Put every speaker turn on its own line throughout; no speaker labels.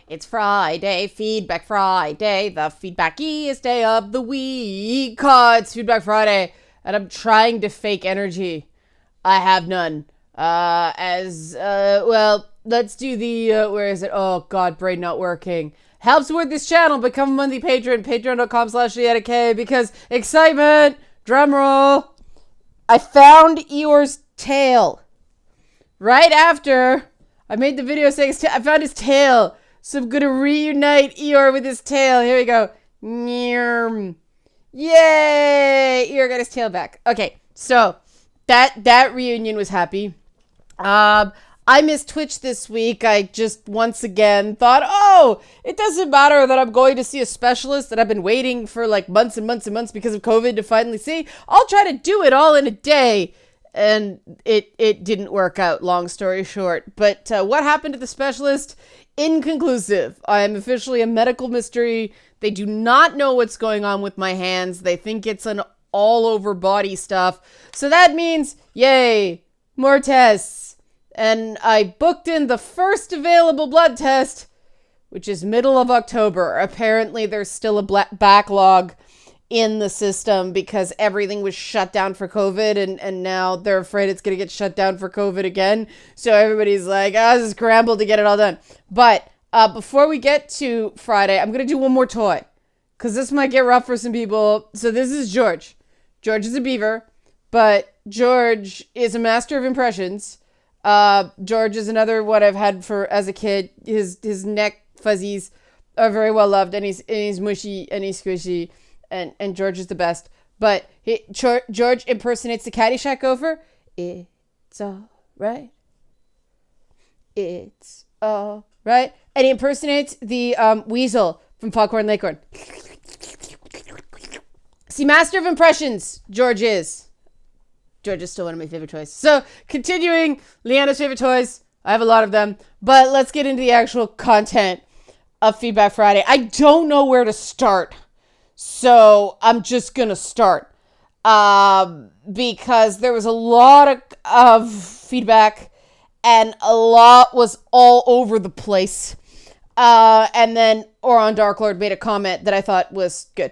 It's Friday, Feedback Friday, the feedbackiest day of the week. It's Feedback Friday, and I'm trying to fake energy. I have none. Let's do the, where is it? Oh, God, brain not working. Help support this channel, become a monthly patron, patreon.com/LeannaK, because excitement, drumroll. I found Eeyore's tail. Right after I made the video saying I found his tail. So I'm gonna reunite Eeyore with his tail. Here we go. Yay! Eeyore got his tail back. Okay, so that reunion was happy. I missed Twitch this week. I just once again thought, oh, it doesn't matter that I'm going to see a specialist that I've been waiting for like months and months and months because of COVID to finally see. I'll try to do it all in a day. And it didn't work out, long story short. But what happened to the specialist? Inconclusive. I am officially a medical mystery. They do not know what's going on with my hands. They think it's an all-over body stuff. So that means, yay, more tests. And I booked in the first available blood test, which is middle of October. Apparently, there's still a backlog in the system because everything was shut down for COVID, and now they're afraid it's going to get shut down for COVID again. So everybody's like, just scramble to get it all done. But before we get to Friday, I'm going to do one more toy because this might get rough for some people. So this is George. George is a beaver, but George is a master of impressions. George is another one I've had for as a kid. His neck fuzzies are very well loved, and he's mushy and he's squishy. And George is the best. But George impersonates the Caddyshack gopher. It's all right. It's all right. And he impersonates the weasel from Foghorn Leghorn. See, master of impressions, George is. George is still one of my favorite toys. So, continuing Leanna's favorite toys. I have a lot of them. But let's get into the actual content of Feedback Friday. I don't know where to start. So I'm just going to start because there was a lot of feedback and a lot was all over the place. And then Oron Darklord made a comment that I thought was good.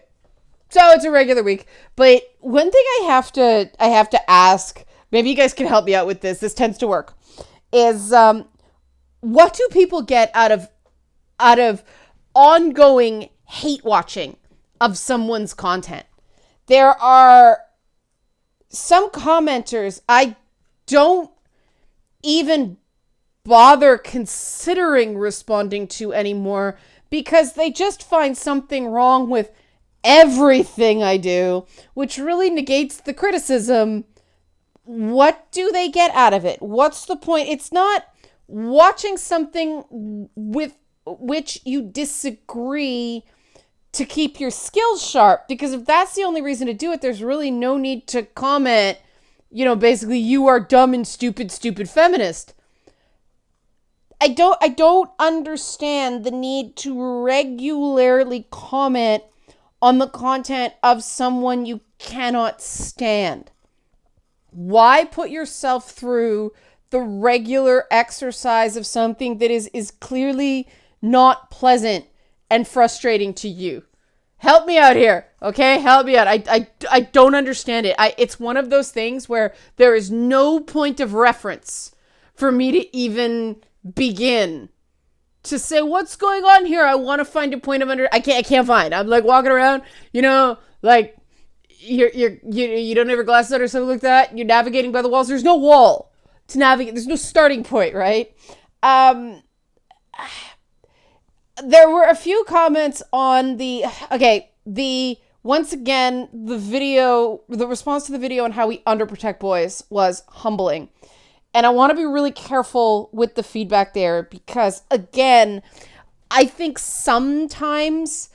So it's a regular week. But one thing I have to ask, maybe you guys can help me out with this. This tends to work. Is what do people get out of ongoing hate watching of someone's content? There are some commenters I don't even bother considering responding to anymore because they just find something wrong with everything I do, which really negates the criticism. What do they get out of it? What's the point? It's not watching something with which you disagree to keep your skills sharp, because if that's the only reason to do it, there's really no need to comment, basically, you are dumb and stupid feminist. I don't understand the need to regularly comment on the content of someone you cannot stand. Why put yourself through the regular exercise of something that is clearly not pleasant and frustrating to you? Help me out here, okay? Help me out. I don't understand it. It's one of those things where there is no point of reference for me to even begin to say what's going on here. I want to find a point of I can't find. I'm like walking around, like you don't have your glasses on or something like that. You're navigating by the walls. There's no wall to navigate. There's no starting point, right? There were a few comments on once again, the response to the video on how we underprotect boys was humbling. And I want to be really careful with the feedback there because, again, I think sometimes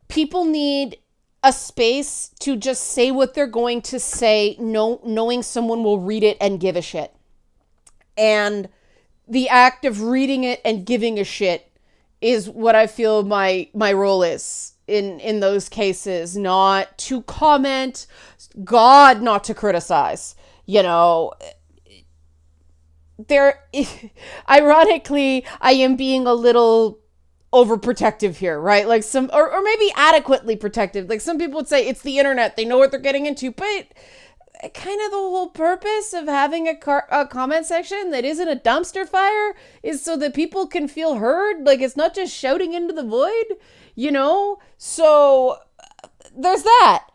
people need a space to just say what they're going to say, knowing someone will read it and give a shit. And the act of reading it and giving a shit is what I feel my role is in those cases. Not to comment, God, not to criticize. Ironically, I am being a little overprotective here, right? Like or maybe adequately protective. Like some people would say it's the internet. They know what they're getting into, but kind of the whole purpose of having a comment section that isn't a dumpster fire is so that people can feel heard. Like it's not just shouting into the void, So there's that.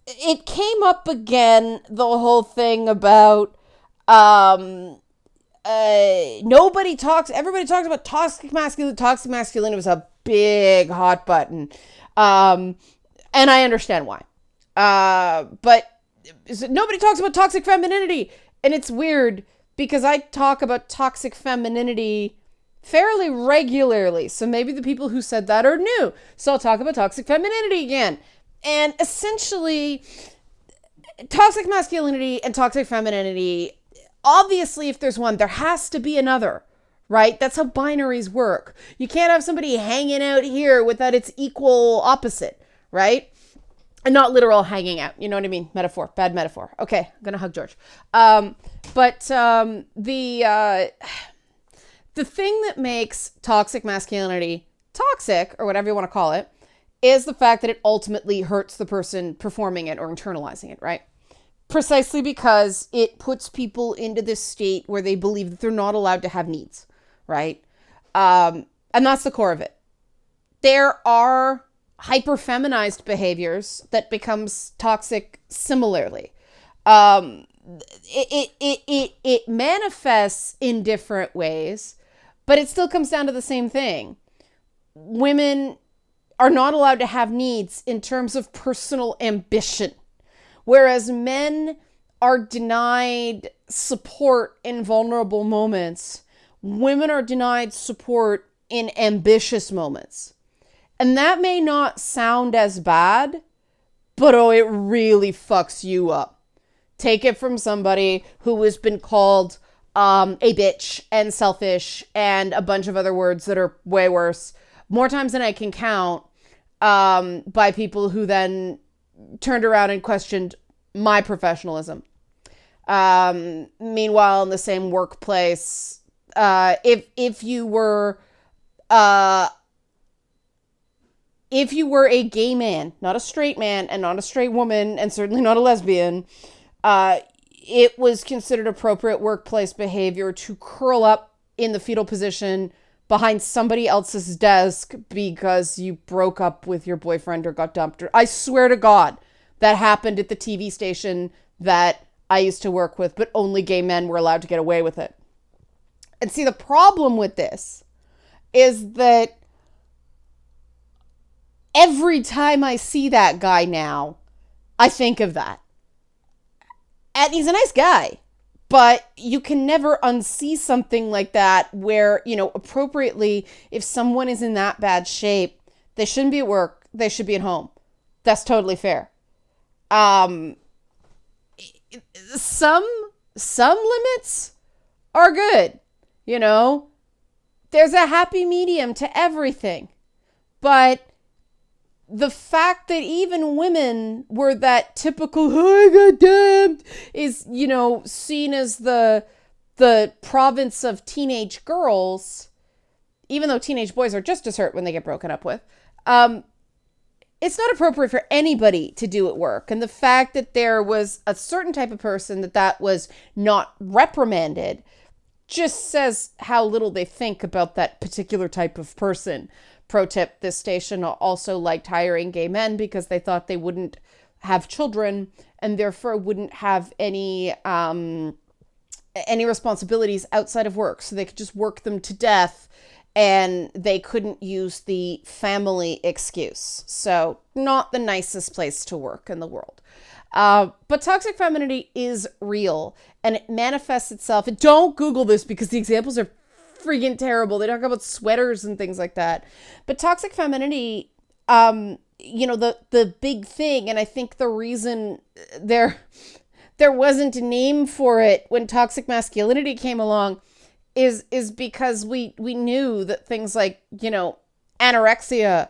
It came up again, the whole thing about everybody talks about toxic masculinity. Toxic masculinity was a big hot button. And I understand why. But nobody talks about toxic femininity. And it's weird because I talk about toxic femininity fairly regularly. So maybe the people who said that are new. So I'll talk about toxic femininity again. And essentially, toxic masculinity and toxic femininity, obviously, if there's one, there has to be another, right? That's how binaries work. You can't have somebody hanging out here without its equal opposite, right? And not literal hanging out. You know what I mean? Metaphor. Bad metaphor. Okay, I'm going to hug George. The thing that makes toxic masculinity toxic, or whatever you want to call it, is the fact that it ultimately hurts the person performing it or internalizing it, right? Precisely because it puts people into this state where they believe that they're not allowed to have needs, right? And that's the core of it. There are hyper-feminized behaviors that becomes toxic similarly. It manifests in different ways, but it still comes down to the same thing. Women are not allowed to have needs in terms of personal ambition, whereas men are denied support in vulnerable moments. Women are denied support in ambitious moments. And that may not sound as bad, but it really fucks you up. Take it from somebody who has been called a bitch and selfish and a bunch of other words that are way worse, more times than I can count, by people who then turned around and questioned my professionalism. Meanwhile, in the same workplace, if you were a gay man, not a straight man and not a straight woman and certainly not a lesbian, it was considered appropriate workplace behavior to curl up in the fetal position behind somebody else's desk because you broke up with your boyfriend or got dumped. I swear to God, that happened at the TV station that I used to work with, but only gay men were allowed to get away with it. And see, the problem with this is that every time I see that guy now, I think of that. And he's a nice guy, but you can never unsee something like that where, appropriately, if someone is in that bad shape, they shouldn't be at work, they should be at home. That's totally fair. Some limits are good, There's a happy medium to everything. But the fact that even women were that typical, I got dumped, is, seen as the province of teenage girls, even though teenage boys are just as hurt when they get broken up with. It's not appropriate for anybody to do at work. And the fact that there was a certain type of person that was not reprimanded just says how little they think about that particular type of person. Pro tip, this station also liked hiring gay men because they thought they wouldn't have children and therefore wouldn't have any responsibilities outside of work. So they could just work them to death and they couldn't use the family excuse. So not the nicest place to work in the world. But toxic femininity is real and it manifests itself. And don't Google this because the examples are freaking terrible. They talk about sweaters and things like that. But toxic femininity, the big thing, and I think the reason there wasn't a name for it when toxic masculinity came along is because we knew that things like, anorexia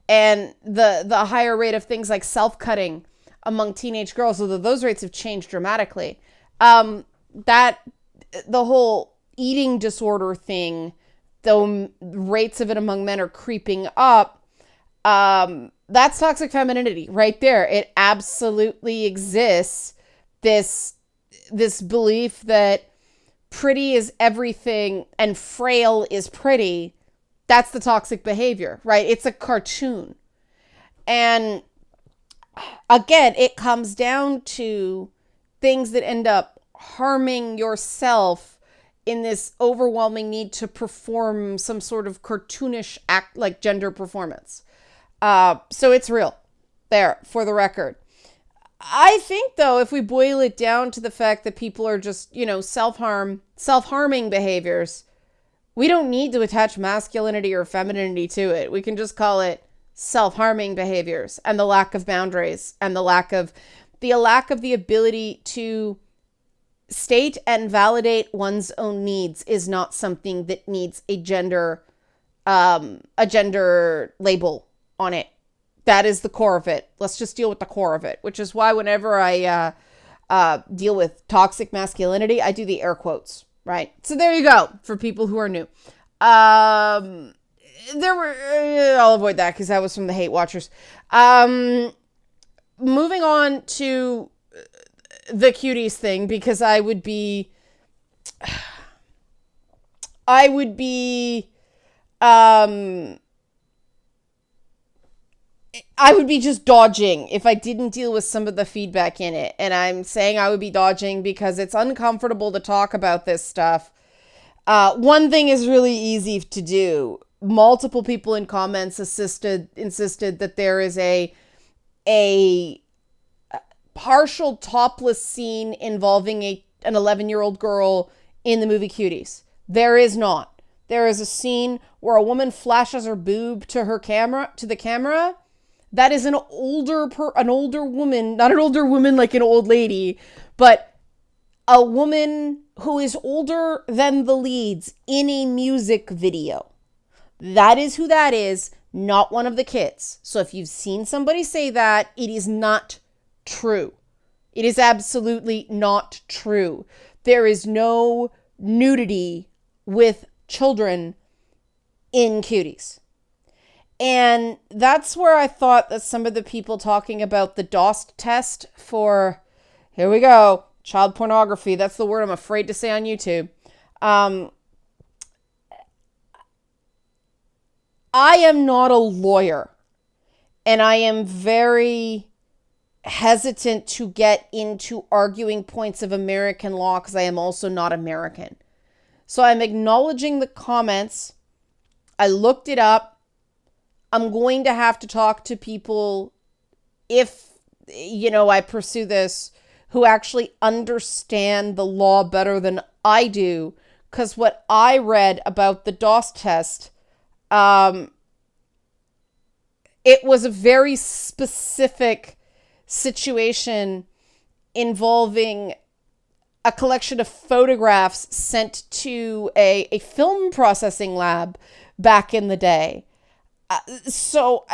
and the higher rate of things like self-cutting among teenage girls, although those rates have changed dramatically, that the whole eating disorder thing though rates of it among men are creeping up, that's toxic femininity right there. It absolutely exists. This belief that pretty is everything and frail is pretty. That's the toxic behavior, right? It's a cartoon. And again, it comes down to things that end up harming yourself in this overwhelming need to perform some sort of cartoonish act, like gender performance. So it's real there, for the record. I think, though, if we boil it down to the fact that people are just, self-harming behaviors, we don't need to attach masculinity or femininity to it. We can just call it self-harming behaviors and the lack of boundaries and the lack of the ability to state and validate one's own needs is not something that needs a gender label on it. That is the core of it. Let's just deal with the core of it, which is why whenever I deal with toxic masculinity, I do the air quotes, right? So there you go for people who are new. I'll avoid that because that was from the hate watchers. Moving on to the cuties thing, because I would be just dodging if I didn't deal with some of the feedback in it. And I'm saying I would be dodging because it's uncomfortable to talk about this stuff. One thing is really easy to do. Multiple people in comments insisted that there is a partial topless scene involving an 11-year-old girl in the movie Cuties. There is not. There is a scene where a woman flashes her boob to the camera. That is an older woman, not an older woman like an old lady, but a woman who is older than the leads in a music video. That is who that is, not one of the kids. So if you've seen somebody say that, it is not true. It is absolutely not true. There is no nudity with children in Cuties. And that's where I thought that some of the people talking about the DOST test for, here we go, child pornography, that's the word I'm afraid to say on YouTube. I am not a lawyer, and I am very hesitant to get into arguing points of American law because I am also not American. So I'm acknowledging the comments. I looked it up. I'm going to have to talk to people, if, I pursue this, who actually understand the law better than I do. Because what I read about the DOST test, it was a very specific situation involving a collection of photographs sent to a film processing lab back in the day. So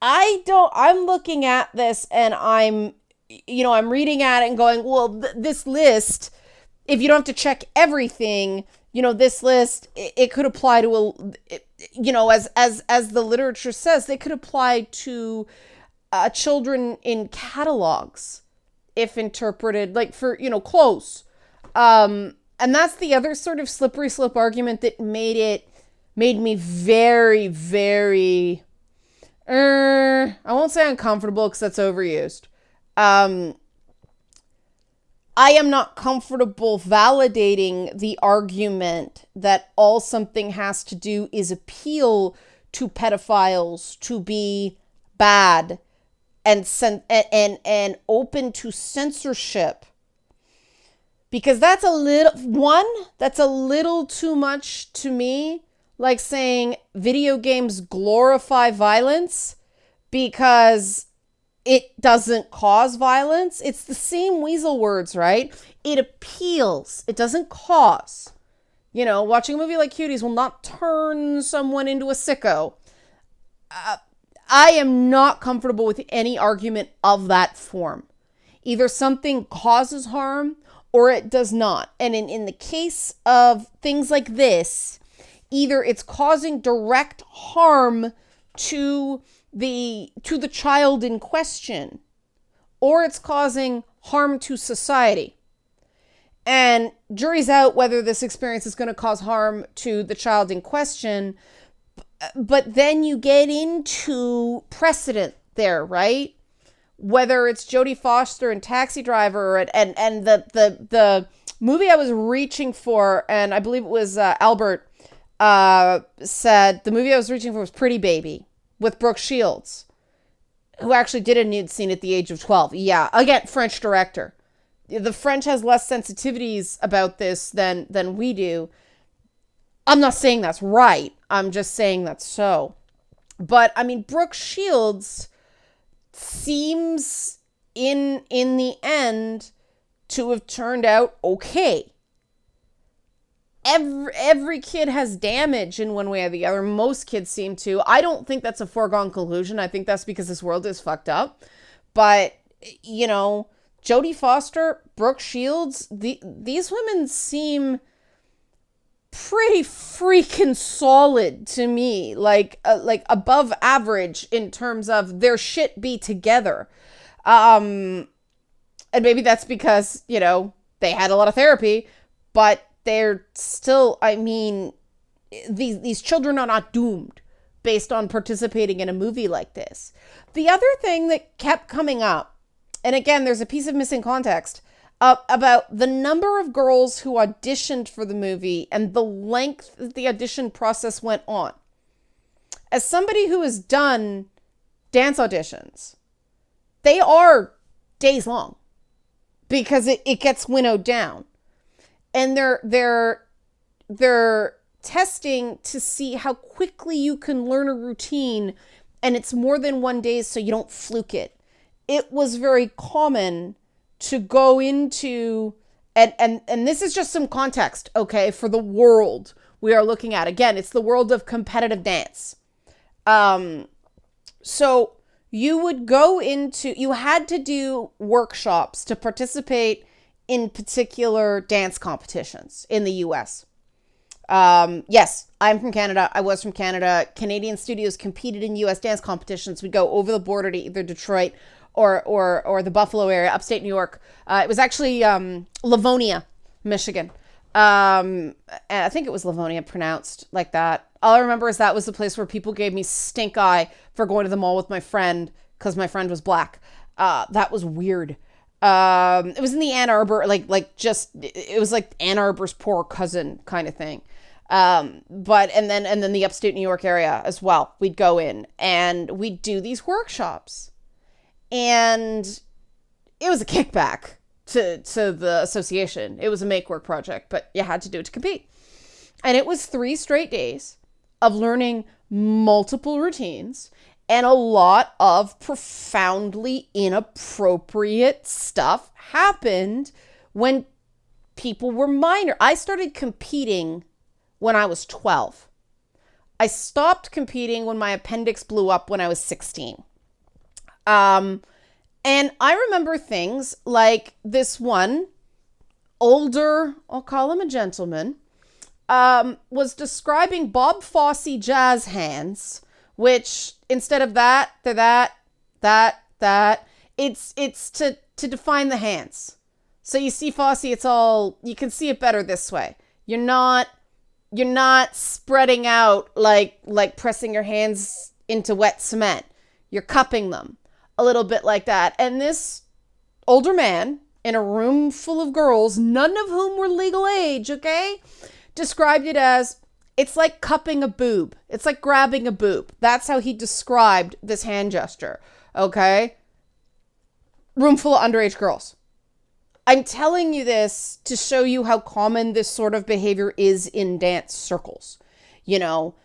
I'm looking at this and I'm reading at it and going, well, this list, if you don't have to check everything, this list, it could apply to as the literature says, they could apply to children in catalogs if interpreted like for, clothes. And that's the other sort of slippery slope argument that made me very, very, I won't say uncomfortable because that's overused. I am not comfortable validating the argument that all something has to do is appeal to pedophiles to be bad and open to censorship. Because that's a little too much to me. Like saying video games glorify violence because it doesn't cause violence. It's the same weasel words, right? It appeals. It doesn't cause. Watching a movie like Cuties will not turn someone into a sicko. I am not comfortable with any argument of that form. Either something causes harm or it does not. And in the case of things like this, either it's causing direct harm to the child in question, or it's causing harm to society. And jury's out whether this experience is going to cause harm to the child in question. But then you get into precedent there, right? Whether it's Jodie Foster and Taxi Driver, and the movie I was reaching for, and I believe it was Albert said the movie I was reaching for was Pretty Baby with Brooke Shields, who actually did a nude scene at the age of 12. Yeah, again, French director. The French has less sensitivities about this than we do. I'm not saying that's right. I'm just saying that's so. But, I mean, Brooke Shields seems in the end to have turned out okay. Every kid has damage in one way or the other. Most kids seem to. I don't think that's a foregone conclusion. I think that's because this world is fucked up. But, you know, Jodie Foster, Brooke Shields, these women seem pretty freaking solid to me, like above average in terms of their shit be together. And maybe that's because, you know, they had a lot of therapy, but they're still, I mean, these children are not doomed based on participating in a movie like this. The other thing that kept coming up, and again, there's a piece of missing context, about the number of girls who auditioned for the movie and the length that the audition process went on. As somebody who has done dance auditions, they are days long because it gets winnowed down. And they're testing to see how quickly you can learn a routine, and it's more than one day so you don't fluke it. It was very common to go into, and this is just some context, okay, for the world we are looking at. Again, it's the world of competitive dance. So you had to do workshops to participate in particular dance competitions in the US. Yes, I'm from Canada. I was from Canada. Canadian studios competed in US dance competitions. We'd go over the border to either Detroit or the Buffalo area, upstate New York. It was actually Livonia, Michigan. And I think it was Livonia pronounced like that. All I remember is that was the place where people gave me stink eye for going to the mall with my friend because my friend was black. That was weird. It was in the Ann Arbor, it was like Ann Arbor's poor cousin kind of thing. But then the upstate New York area as well. We'd go in and we'd do these workshops. And it was a kickback to the association. It was a make work project, but you had to do it to compete. And it was 3 straight days of learning multiple routines, and a lot of profoundly inappropriate stuff happened when people were minor. I started competing when I was 12. I stopped competing when my appendix blew up when I was 16. And I remember things like this one older, I'll call him a gentleman, was describing Bob Fosse jazz hands, which instead of that, they're that, it's to define the hands. So you see Fosse, you can see it better this way. You're not spreading out like pressing your hands into wet cement. You're cupping them a little bit like that. And this older man in a room full of girls, none of whom were legal age, okay, described it as, it's like cupping a boob. It's like grabbing a boob. That's how he described this hand gesture, okay? Room full of underage girls. I'm telling you this to show you how common this sort of behavior is in dance circles. You know,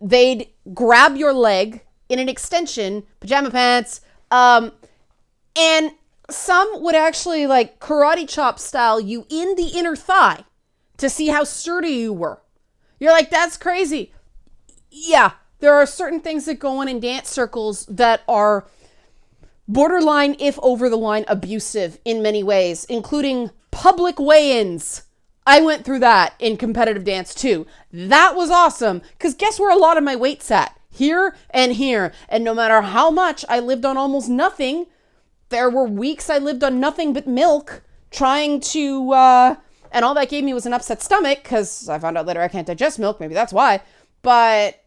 they'd grab your leg in an extension, pajama pants, and some would actually like karate chop style you in the inner thigh to see how sturdy you were. You're like, that's crazy. Yeah, there are certain things that go on in dance circles that are borderline, if over the line, abusive in many ways, including public weigh-ins I went through that in competitive dance too. That was awesome, because guess where a lot of my weight sat? Here and here. And no matter how much I lived on almost nothing, there were weeks I lived on nothing but milk, trying to, and all that gave me was an upset stomach, because I found out later I can't digest milk. Maybe that's why. But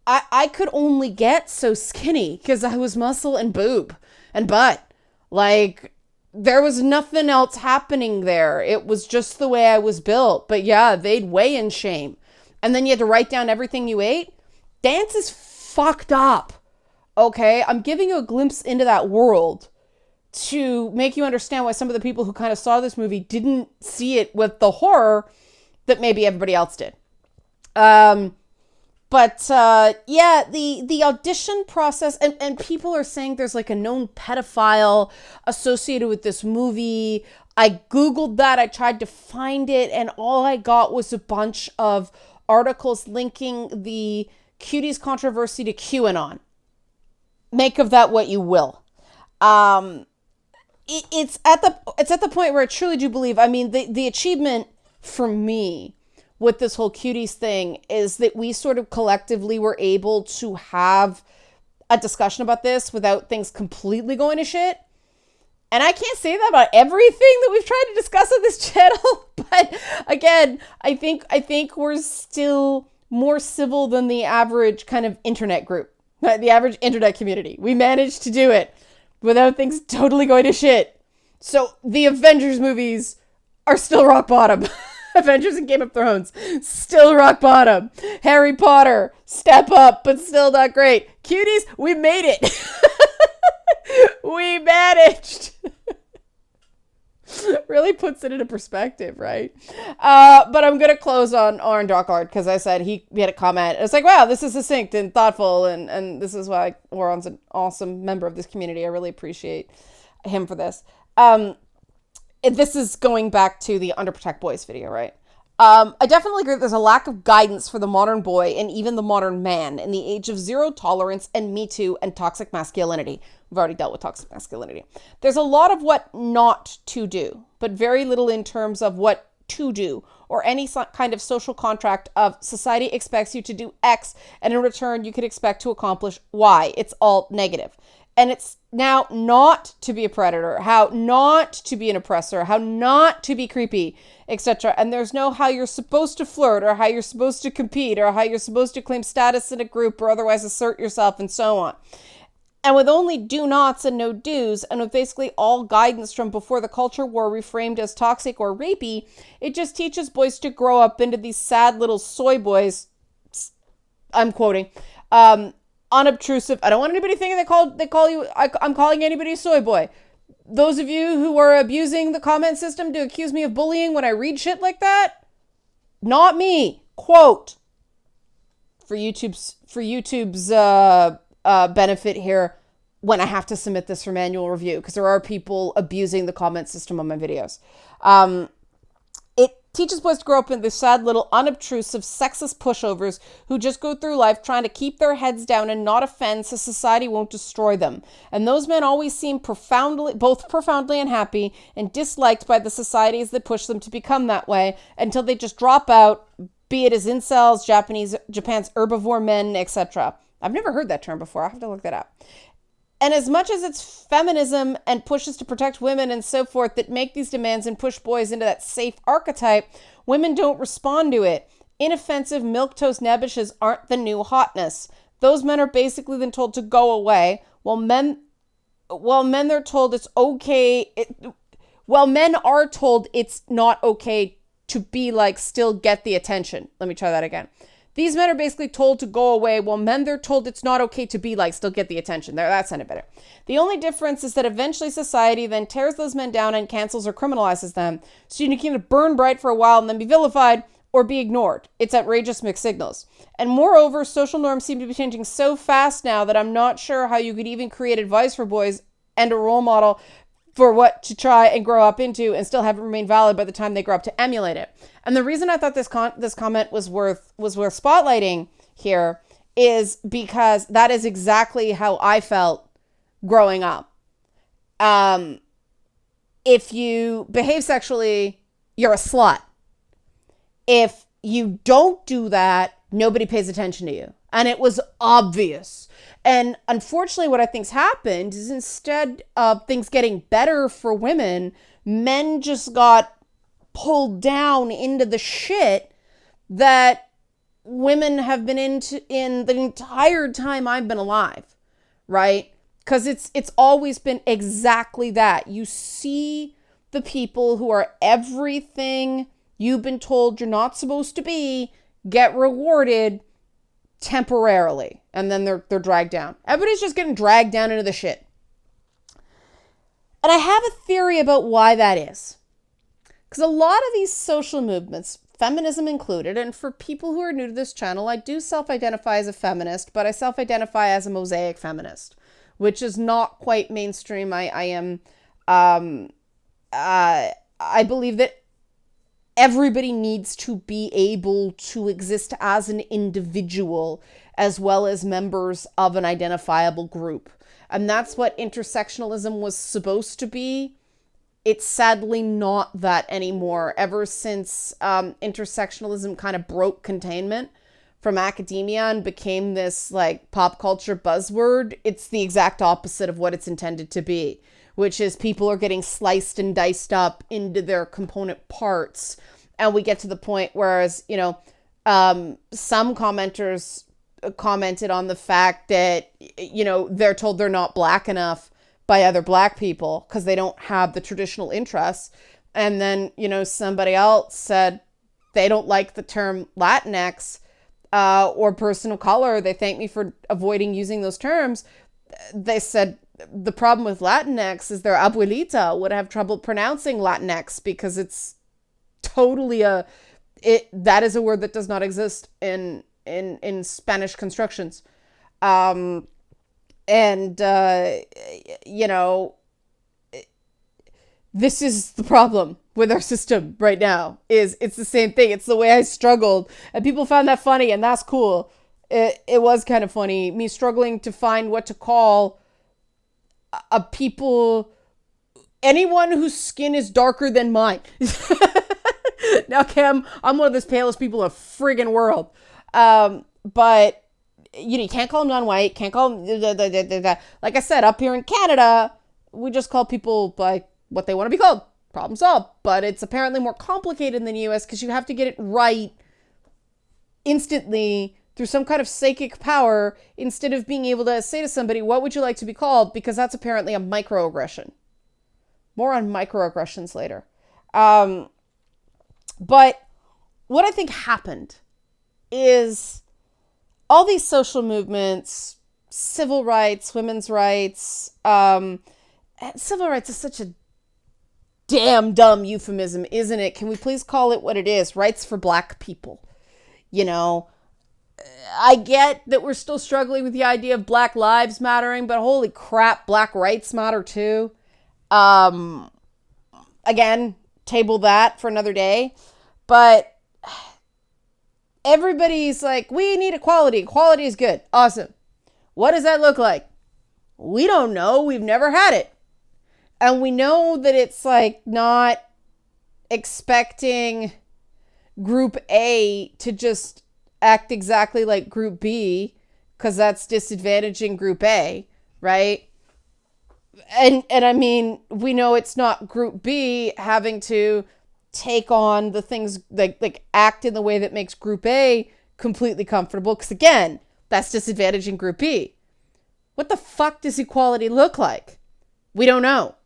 I could only get so skinny because I was muscle and boob and butt. Like, there was nothing else happening there. It was just the way I was built. But yeah, they'd weigh in shame. And then you had to write down everything you ate. Dance is fucked up. Okay? I'm giving you a glimpse into that world to make you understand why some of the people who kind of saw this movie didn't see it with the horror that maybe everybody else did. But yeah, the audition process, and people are saying there's like a known pedophile associated with this movie. I Googled that. I tried to find it, and all I got was a bunch of articles linking the Cuties controversy to QAnon. Make of that what you will. It's at the point where I truly do believe, I mean, the achievement for me with this whole Cuties thing is that we sort of collectively were able to have a discussion about this without things completely going to shit. And I can't say that about everything that we've tried to discuss on this channel, but again, I think we're still more civil than the average kind of internet group, the average internet community. We managed to do it without things totally going to shit. So the Avengers movies are still rock bottom. Avengers and Game of Thrones, still rock bottom. Harry Potter, step up, but still not great. Cuties, we made it. We managed. Really puts it into perspective, right? But I'm going to close on Oren Darklord, because I said he had a comment. It's like, wow, this is succinct and thoughtful, and this is why Oren's an awesome member of this community. I really appreciate him for this. This is going back to the Underprotect Boys video, right? I definitely agree that there's a lack of guidance for the modern boy and even the modern man in the age of zero tolerance and Me Too and toxic masculinity. We've already dealt with toxic masculinity. There's a lot of what not to do, but very little in terms of what to do, or any kind of social contract of society expects you to do X, and in return you could expect to accomplish Y. It's all negative. And it's now not to be a predator, how not to be an oppressor, how not to be creepy, etc. And there's no how you're supposed to flirt, or how you're supposed to compete, or how you're supposed to claim status in a group or otherwise assert yourself, and so on. And with only do nots and no do's, and with basically all guidance from before the culture war reframed as toxic or rapey, it just teaches boys to grow up into these sad little soy boys. I'm quoting. Unobtrusive. I don't want anybody thinking they call you. I'm calling anybody a soy boy. Those of you who are abusing the comment system to accuse me of bullying when I read shit like that, not me. Quote for YouTube's benefit here, when I have to submit this for manual review, because there are people abusing the comment system on my videos. It teaches boys to grow up in this sad little unobtrusive sexist pushovers who just go through life trying to keep their heads down and not offend so society won't destroy them. And those men always seem both profoundly unhappy and disliked by the societies that push them to become that way, until they just drop out, be it as incels, Japan's herbivore men, etc. I've never heard that term before. I have to look that up. And as much as it's feminism and pushes to protect women and so forth that make these demands and push boys into that safe archetype, women don't respond to it. Inoffensive milquetoast nebbishes aren't the new hotness. Those men are basically then told to go away, while men they're told it's okay. Men are told it's not okay to be like, still get the attention. Let me try that again. These men are basically told to go away, while men they're told it's not okay to be like, still get the attention. There, that sounded better. The only difference is that eventually society then tears those men down and cancels or criminalizes them, so you can either burn bright for a while and then be vilified, or be ignored. It's outrageous mixed signals. And moreover, social norms seem to be changing so fast now that I'm not sure how you could even create advice for boys and a role model for what to try and grow up into and still have it remain valid by the time they grow up to emulate it. And the reason I thought this comment was worth spotlighting here is because that is exactly how I felt growing up. If you behave sexually, you're a slut. If you don't do that, nobody pays attention to you. And it was obvious. And unfortunately, what I think's happened is instead of things getting better for women, men just got pulled down into the shit that women have been in the entire time I've been alive, right? Because it's always been exactly that. You see the people who are everything you've been told you're not supposed to be get rewarded temporarily, and then they're dragged down. Everybody's just getting dragged down into the shit. And I have a theory about why that is. Because a lot of these social movements, feminism included, and for people who are new to this channel, I do self-identify as a feminist, but I self-identify as a mosaic feminist, which is not quite mainstream. I believe that everybody needs to be able to exist as an individual as well as members of an identifiable group. And that's what intersectionalism was supposed to be. It's sadly not that anymore. Ever since intersectionalism kind of broke containment from academia and became this like pop culture buzzword, it's the exact opposite of what it's intended to be, which is people are getting sliced and diced up into their component parts. And we get to the point whereas, some commenters commented on the fact that, they're told they're not black enough by other black people because they don't have the traditional interests. And then, somebody else said they don't like the term Latinx or person of color. They thank me for avoiding using those terms. They said the problem with Latinx is their abuelita would have trouble pronouncing Latinx because it's totally that is a word that does not exist in Spanish constructions. This is the problem with our system right now, is it's the same thing. It's the way I struggled, and people found that funny, and that's cool. It was kind of funny, me struggling to find what to call anyone whose skin is darker than mine. Now, Cam, I'm one of the palest people in the friggin' world. But you can't call them non-white, can't call them, like I said, up here in Canada, we just call people by what they want to be called. Problem solved. But it's apparently more complicated in the US because you have to get it right instantly through some kind of psychic power instead of being able to say to somebody, what would you like to be called? Because that's apparently a microaggression. More on microaggressions later. But what I think happened is all these social movements, civil rights, women's rights, civil rights is such a damn dumb euphemism, isn't it? Can we please call it what it is? Rights for black people. I get that we're still struggling with the idea of black lives mattering, but holy crap, black rights matter too. Again, table that for another day. But everybody's like, we need equality. Equality is good. Awesome. What does that look like? We don't know. We've never had it. And we know that it's like not expecting group A to just act exactly like group B, because that's disadvantaging group A, right? And I mean, we know it's not group B having to take on the things like act in the way that makes group A completely comfortable, because again, that's disadvantaging group B. What the fuck does equality look like? We don't know.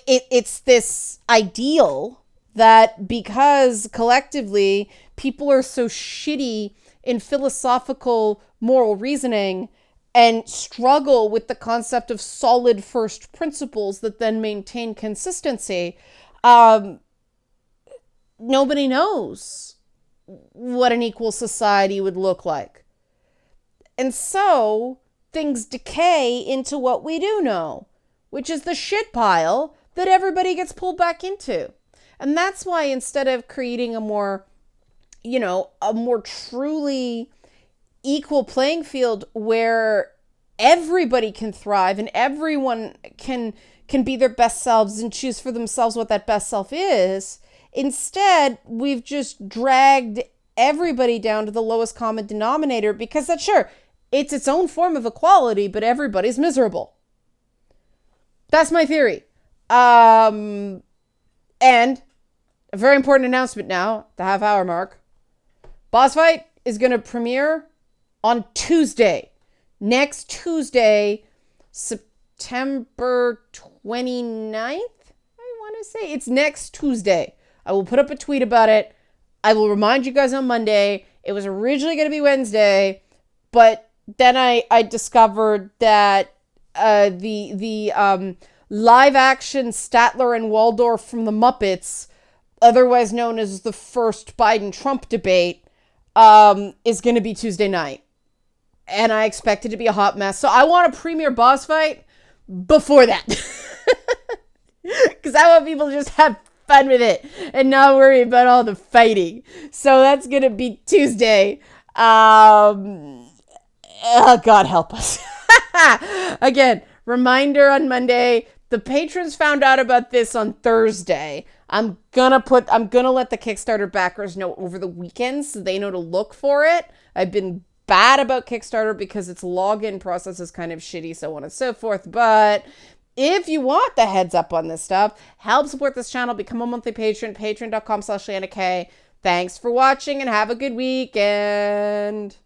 It's this ideal that because collectively people are so shitty in philosophical moral reasoning and struggle with the concept of solid first principles that then maintain consistency, nobody knows what an equal society would look like. And so things decay into what we do know, which is the shit pile that everybody gets pulled back into. And that's why instead of creating a more truly equal playing field where everybody can thrive and everyone can be their best selves and choose for themselves what that best self is, Instead, we've just dragged everybody down to the lowest common denominator because that's sure, it's its own form of equality, but everybody's miserable. That's my theory. And a very important announcement now, the half-hour mark. Boss Fight is going to premiere on Tuesday. Next Tuesday, September 29th, I want to say. It's next Tuesday. I will put up a tweet about it. I will remind you guys on Monday. It was originally going to be Wednesday, but then I discovered that the live action Statler and Waldorf from the Muppets, otherwise known as the first Biden-Trump debate, is going to be Tuesday night. And I expect it to be a hot mess. So I want to premiere Boss Fight before that. Because I want people to just have fun with it and not worry about all the fighting. So that's going to be Tuesday. Oh, God help us. Again, reminder on Monday. The patrons found out about this on Thursday. I'm gonna let the Kickstarter backers know over the weekend so they know to look for it. I've been bad about Kickstarter because its login process is kind of shitty, so on and so forth. But if you want the heads up on this stuff, help support this channel, become a monthly patron, patreon.com/LeannaK. Thanks for watching and have a good weekend.